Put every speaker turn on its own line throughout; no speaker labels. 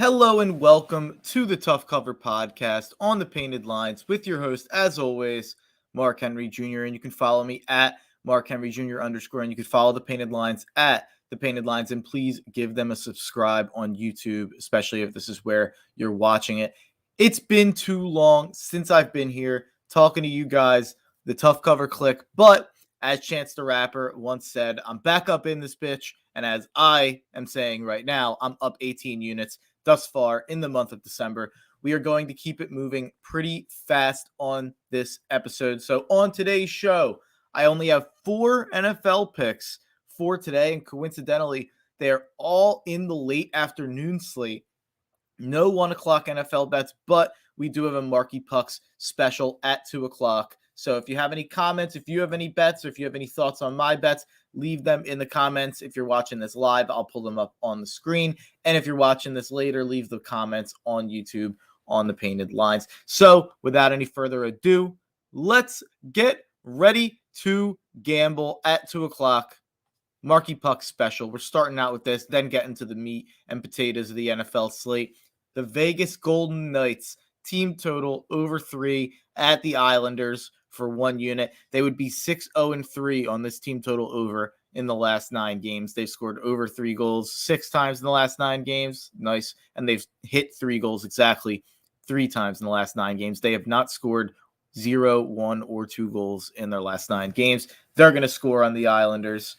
Hello and welcome to the Tough Cover Podcast on the Painted Lines with your host, as always, Mark Henry Jr. And you can follow me at Mark Henry Jr. _ and you can follow the Painted Lines at the Painted Lines. And please give them a subscribe on YouTube, especially if this is where you're watching it. It's been too long since I've been here talking to you guys, the Tough Cover clique. But as Chance the Rapper once said, I'm back up in this bitch. And as I am saying right now, I'm up 18 units thus far in the month of December. We are going to keep it moving pretty fast on this episode. So on today's show, I only have 4 NFL picks for today, and coincidentally, they are all in the late afternoon slate. No 1 o'clock NFL bets, but we do have a Marky Pucks special at 2 o'clock. So if you have any comments, if you have any bets, or if you have any thoughts on my bets, leave them in the comments. If you're watching this live, I'll pull them up on the screen. And if you're watching this later, leave the comments on YouTube on the Painted Lines. So without any further ado, let's get ready to gamble at 2 o'clock. Marky Pucks Special. We're starting out with this, then getting to the meat and potatoes of the NFL slate. The Vegas Golden Knights team total over 3 at the Islanders for 1 unit. They would be 6-0-3 on this team total over in the last 9 games. They've scored over 3 goals 6 times in the last 9 games. Nice. And they've hit 3 goals exactly 3 times in the last 9 games. They have not scored 0, 1, or 2 goals in their last 9 games. They're going to score on the Islanders.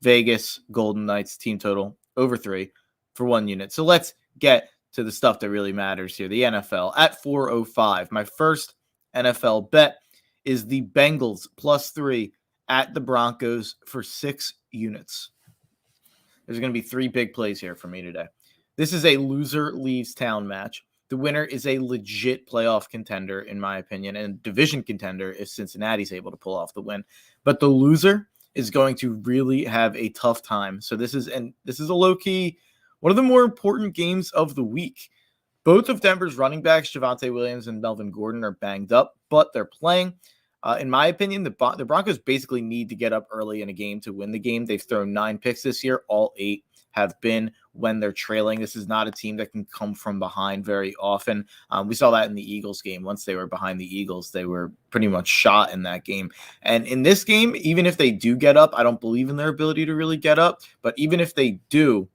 Vegas Golden Knights team total over 3 for 1 unit. So let's get to the stuff that really matters here. The NFL at 405. My first NFL bet is the Bengals +3 at the Broncos for 6 units. There's going to be 3 big plays here for me today. This is a loser leaves town match. The winner is a legit playoff contender, in my opinion, and division contender if Cincinnati's able to pull off the win. But the loser is going to really have a tough time. So this is a low-key, one of the more important games of the week. Both of Denver's running backs, Javonte Williams and Melvin Gordon, are banged up, but they're playing. In my opinion, the Broncos basically need to get up early in a game to win the game. They've thrown 9 picks this year. All 8 have been when they're trailing. This is not a team that can come from behind very often. We saw that in the Eagles game. Once they were behind the Eagles, they were pretty much shot in that game. And in this game, even if they do get up, I don't believe in their ability to really get up. But even if they do,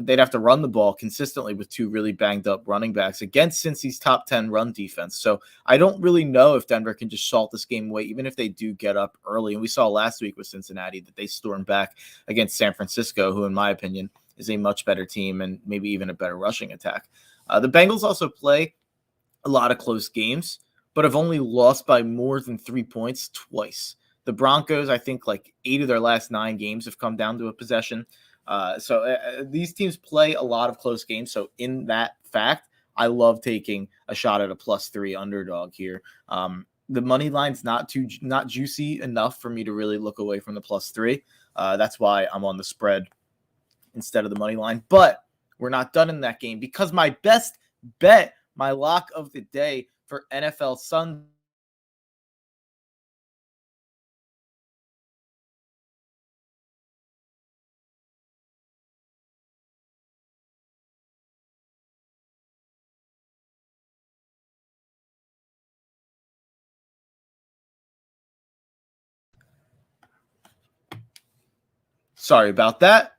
they'd have to run the ball consistently with 2 really banged up running backs against Cincy's top 10 run defense. So I don't really know if Denver can just salt this game away, even if they do get up early. And we saw last week with Cincinnati that they stormed back against San Francisco, who in my opinion is a much better team and maybe even a better rushing attack. The Bengals also play a lot of close games, but have only lost by more than 3 points twice. The Broncos, I think like 8 of their last 9 games have come down to a possession. So these teams play a lot of close games. So in that fact, I love taking a shot at a +3 underdog here. The money line's not juicy enough for me to really look away from the +3. That's why I'm on the spread instead of the money line. But we're not done in that game because my best bet, my lock of the day for NFL Sunday, sorry about that.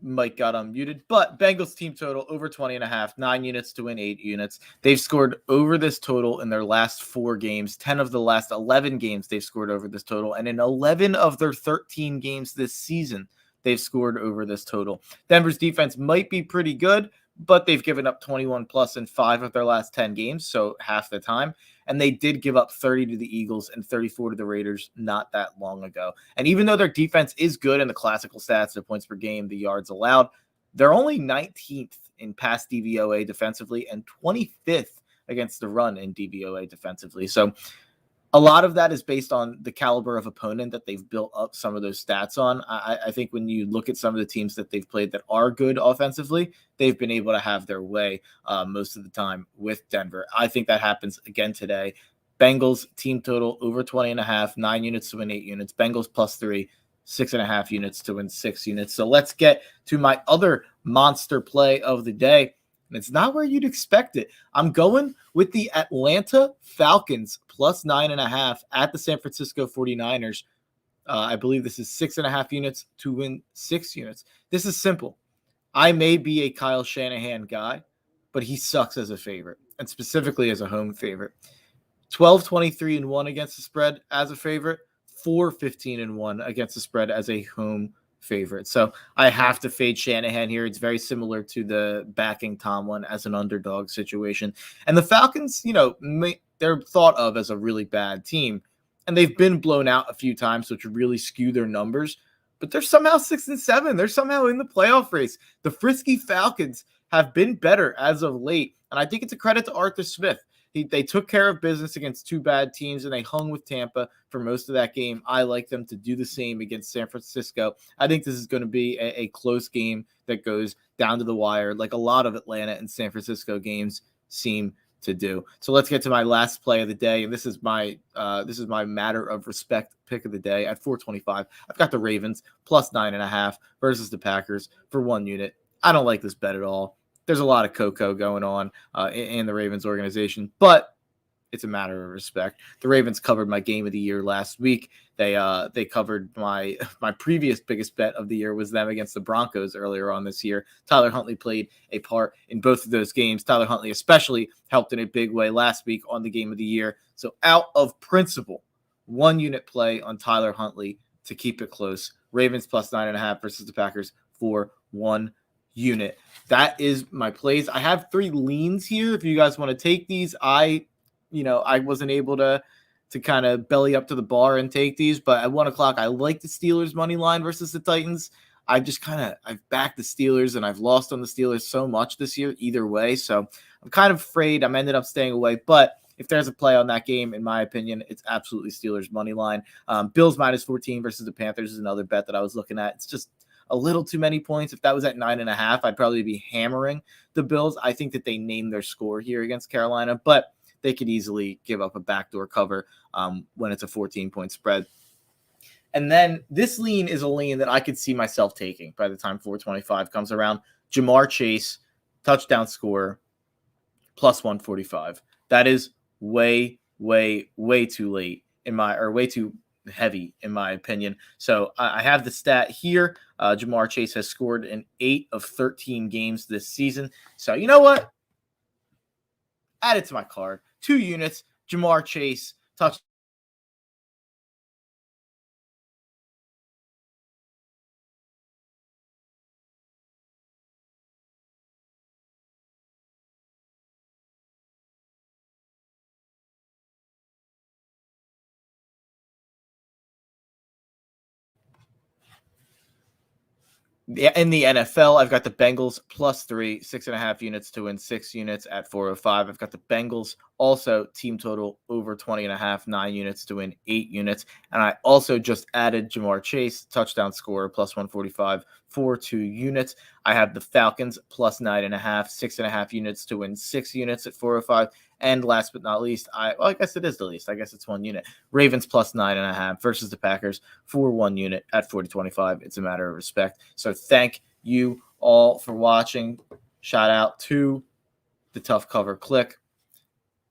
Mike got unmuted, but Bengals team total over 20.5, 9 units to win 8 units. They've scored over this total in their last 4 games. 10 of the last 11 games they've scored over this total. And in 11 of their 13 games this season, they've scored over this total. Denver's defense might be pretty good, but they've given up 21 plus in 5 of their last 10 games, so half the time. And they did give up 30 to the Eagles and 34 to the Raiders not that long ago. And even though their defense is good in the classical stats, the points per game, the yards allowed, they're only 19th in pass DVOA defensively and 25th against the run in DVOA defensively. So a lot of that is based on the caliber of opponent that they've built up some of those stats on. I think when you look at some of the teams that they've played that are good offensively, they've been able to have their way most of the time with Denver. I think that happens again today. Bengals team total over 20.5, 9 units to win 8 units. Bengals +3, 6.5 units to win 6 units. So let's get to my other monster play of the day. and it's not where you'd expect it. I'm going with the Atlanta Falcons plus 9.5 at the San Francisco 49ers. I believe this is 6.5 units to win 6 units. This is simple. I may be a Kyle Shanahan guy, but he sucks as a favorite, and specifically as a home favorite. 12-23-1 against the spread as a favorite, 4-15-1 against the spread as a home favorite. So I have to fade Shanahan here. It's very similar to the backing Tomlin as an underdog situation. And the Falcons, they're thought of as a really bad team, and they've been blown out a few times, which really skew their numbers. But they're somehow 6-7. They're somehow in the playoff race. The frisky Falcons have been better as of late, and I think it's a credit to Arthur Smith. They took care of business against two bad teams, and they hung with Tampa for most of that game. I like them to do the same against San Francisco. I think this is going to be a close game that goes down to the wire, like a lot of Atlanta and San Francisco games seem to do. So let's get to my last play of the day, and this is my matter of respect pick of the day at 425. I've got the Ravens plus 9.5 versus the Packers for 1 unit. I don't like this bet at all. There's a lot of cocoa going on in the Ravens organization, but it's a matter of respect. The Ravens covered my game of the year last week. They covered my previous biggest bet of the year was them against the Broncos earlier on this year. Tyler Huntley played a part in both of those games. Tyler Huntley especially helped in a big way last week on the game of the year. So out of principle, 1 unit play on Tyler Huntley to keep it close. Ravens plus 9.5 versus the Packers for 1 unit. That is my plays. I have 3 leans here. If you guys want to take these, I wasn't able to kind of belly up to the bar and take these, but at 1 o'clock, I like the Steelers money line versus the Titans. I've backed the Steelers and I've lost on the Steelers so much this year either way. So I'm kind of afraid I'm ended up staying away, but if there's a play on that game, in my opinion, it's absolutely Steelers money line. Bills minus 14 versus the Panthers is another bet that I was looking at. It's just a little too many points. If that was at 9.5, I'd probably be hammering the Bills. I think that they named their score here against Carolina, but they could easily give up a backdoor cover when it's a 14-point spread. And then this lean is a lean that I could see myself taking by the time 425 comes around. Jamar Chase, touchdown scorer, plus 145. That is way, way, way too late way too heavy in my opinion. So I have the stat here. Jamar Chase has scored in 8 of 13 games this season. So you know what? Add it to my card. 2 units. Jamar Chase touch. In the NFL, I've got the Bengals plus 3, 6.5 units to win 6 units at 405. I've got the Bengals also team total over 20.5, 9 units to win 8 units. And I also just added Jamar Chase, touchdown scorer, plus 145 for 2 units. I have the Falcons plus 9.5, 6.5 units to win 6 units at 405. And last but not least, I guess it is the least. I guess it's 1 unit. Ravens plus 9.5 versus the Packers for 1 unit at 40.25. It's a matter of respect. So thank you all for watching. Shout out to the Tough Cover Click.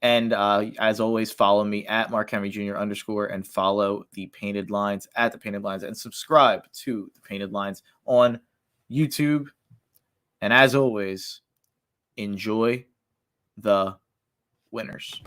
And as always, follow me at Mark Henry Jr. _ and follow the Painted Lines at the Painted Lines and subscribe to the Painted Lines on YouTube. And as always, enjoy the winners.